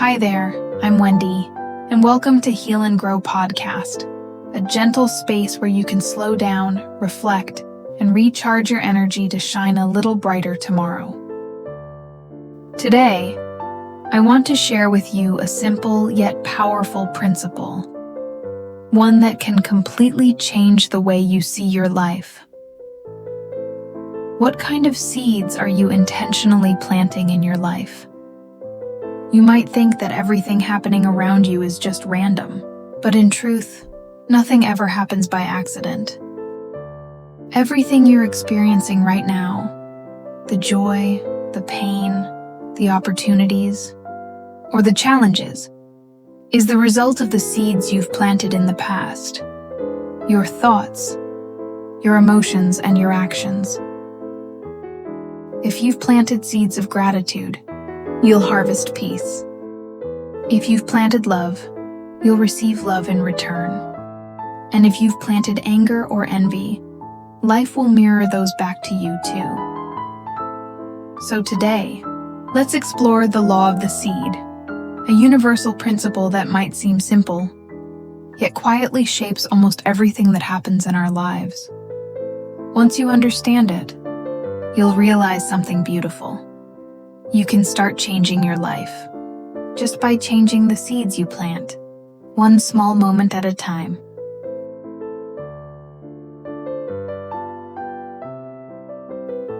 Hi there, I'm Wendy, and welcome to Heal and Grow Podcast, a gentle space where you can slow down, reflect, and recharge your energy to shine a little brighter tomorrow. Today, I want to share with you a simple yet powerful principle, one that can completely change the way you see your life. What kind of seeds are you intentionally planting in your life? You might think that everything happening around you is just random, but in truth, nothing ever happens by accident. Everything you're experiencing right now, the joy, the pain, the opportunities, or the challenges, is the result of the seeds you've planted in the past, your thoughts, your emotions, and your actions. If you've planted seeds of gratitude, you'll harvest peace. If you've planted love, you'll receive love in return. And if you've planted anger or envy, life will mirror those back to you too. So today, let's explore the law of the seed, a universal principle that might seem simple, yet quietly shapes almost everything that happens in our lives. Once you understand it, you'll realize something beautiful. You can start changing your life, just by changing the seeds you plant, one small moment at a time.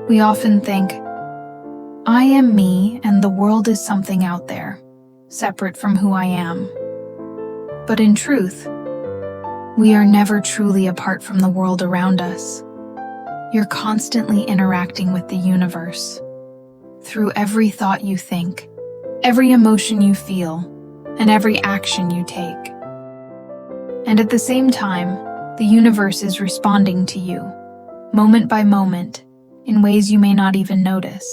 We often think, I am me and the world is something out there, separate from who I am. But in truth, we are never truly apart from the world around us. You're constantly interacting with the universe. Through every thought you think, every emotion you feel, and every action you take. And at the same time, the universe is responding to you, moment by moment, in ways you may not even notice.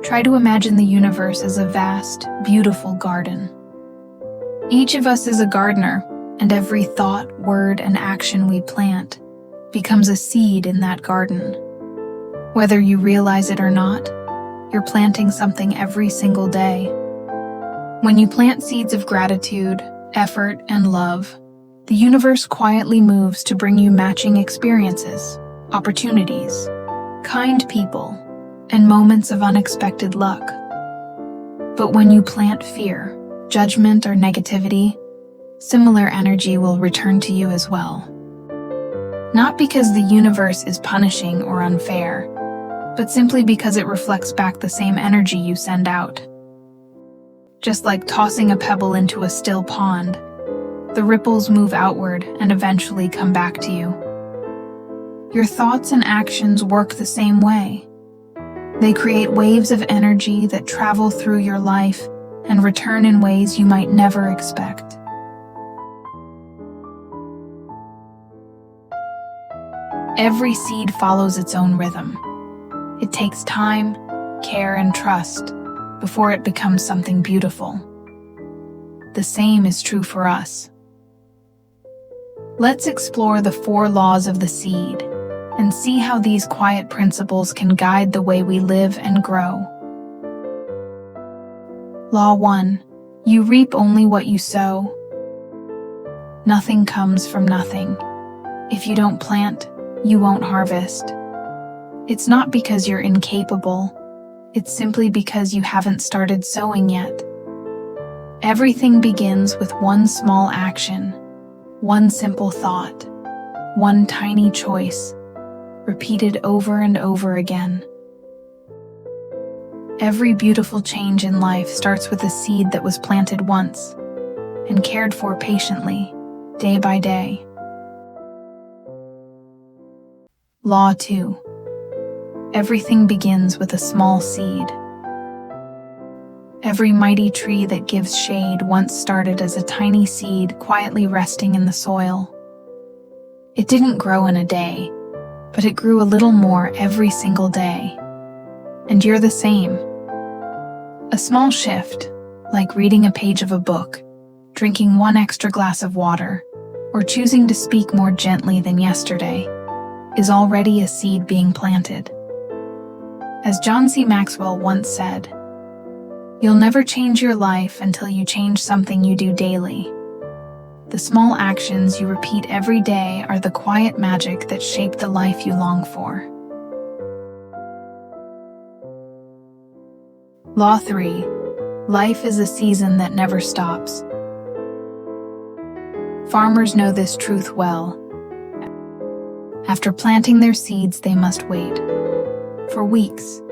Try to imagine the universe as a vast, beautiful garden. Each of us is a gardener, and every thought, word, and action we plant becomes a seed in that garden. Whether you realize it or not, you're planting something every single day. When you plant seeds of gratitude, effort, and love, the universe quietly moves to bring you matching experiences, opportunities, kind people, and moments of unexpected luck. But when you plant fear, judgment, or negativity, similar energy will return to you as well. Not because the universe is punishing or unfair, but simply because it reflects back the same energy you send out. Just like tossing a pebble into a still pond, the ripples move outward and eventually come back to you. Your thoughts and actions work the same way. They create waves of energy that travel through your life and return in ways you might never expect. Every seed follows its own rhythm. It takes time, care, and trust before it becomes something beautiful. The same is true for us. Let's explore the 4 laws of the seed and see how these quiet principles can guide the way we live and grow. Law 1. You reap only what you sow. Nothing comes from nothing. If you don't plant, you won't harvest. It's not because you're incapable. It's simply because you haven't started sowing yet. Everything begins with one small action, one simple thought, one tiny choice, repeated over and over again. Every beautiful change in life starts with a seed that was planted once and cared for patiently, day by day. Law 2. Everything begins with a small seed. Every mighty tree that gives shade once started as a tiny seed quietly resting in the soil. It didn't grow in a day, but it grew a little more every single day. And you're the same. A small shift, like reading a page of a book, drinking one extra glass of water, or choosing to speak more gently than yesterday, is already a seed being planted. As John C. Maxwell once said, You'll never change your life until you change something you do daily. The small actions you repeat every day are the quiet magic that shape the life you long for. Law 3. Life is a season that never stops. Farmers know this truth well. After planting their seeds, they must wait. For weeks,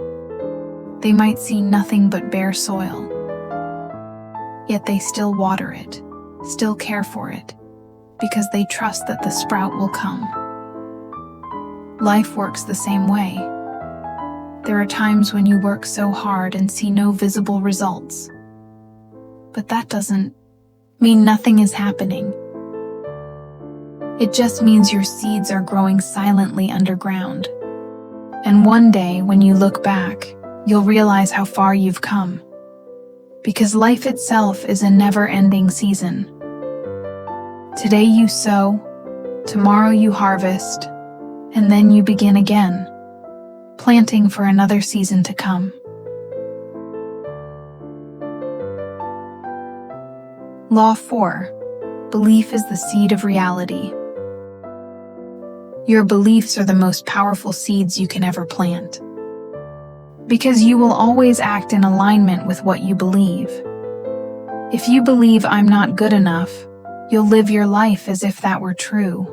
they might see nothing but bare soil. Yet they still water it, still care for it, because they trust that the sprout will come. Life works the same way. There are times when you work so hard and see no visible results. But that doesn't mean nothing is happening. It just means your seeds are growing silently underground. And one day, when you look back, you'll realize how far you've come. Because life itself is a never-ending season. Today you sow, tomorrow you harvest, and then you begin again, planting for another season to come. Law 4. Belief is the seed of reality. Your beliefs are the most powerful seeds you can ever plant. Because you will always act in alignment with what you believe. If you believe I'm not good enough, you'll live your life as if that were true.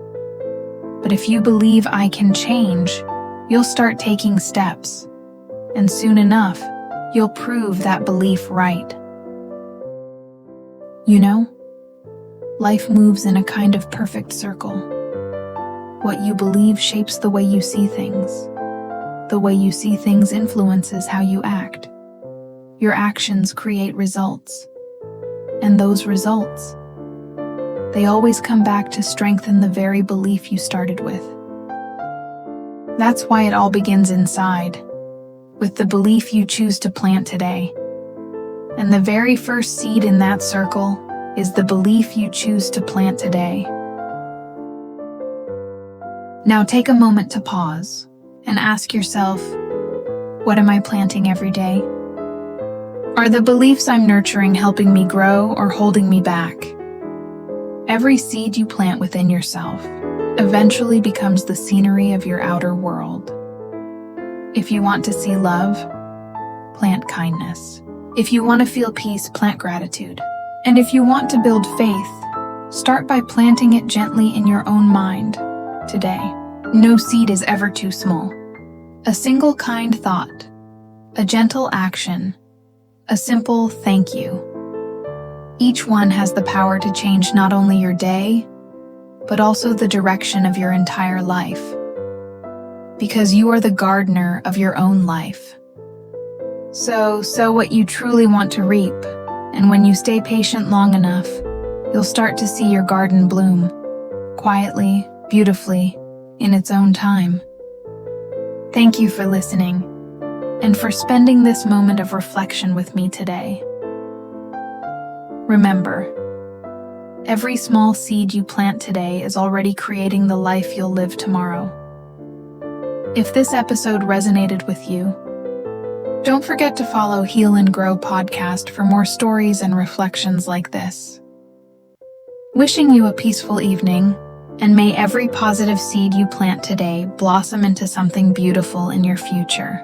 But if you believe I can change, you'll start taking steps. And soon enough, you'll prove that belief right. You know, life moves in a kind of perfect circle. What you believe shapes the way you see things. The way you see things influences how you act. Your actions create results. And those results, they always come back to strengthen the very belief you started with. That's why it all begins inside, with the belief you choose to plant today. And the very first seed in that circle is the belief you choose to plant today. Now take a moment to pause and ask yourself, what am I planting every day? Are the beliefs I'm nurturing helping me grow or holding me back? Every seed you plant within yourself eventually becomes the scenery of your outer world. If you want to see love, plant kindness. If you want to feel peace, plant gratitude. And if you want to build faith, start by planting it gently in your own mind today. No seed is ever too small. A single kind thought, a gentle action, a simple thank you. Each one has the power to change not only your day, but also the direction of your entire life. Because you are the gardener of your own life. So sow what you truly want to reap, and when you stay patient long enough, you'll start to see your garden bloom, quietly, beautifully, in its own time. Thank you for listening, and for spending this moment of reflection with me today. Remember, every small seed you plant today is already creating the life you'll live tomorrow. If this episode resonated with you, don't forget to follow Heal and Grow podcast for more stories and reflections like this. Wishing you a peaceful evening, and may every positive seed you plant today blossom into something beautiful in your future.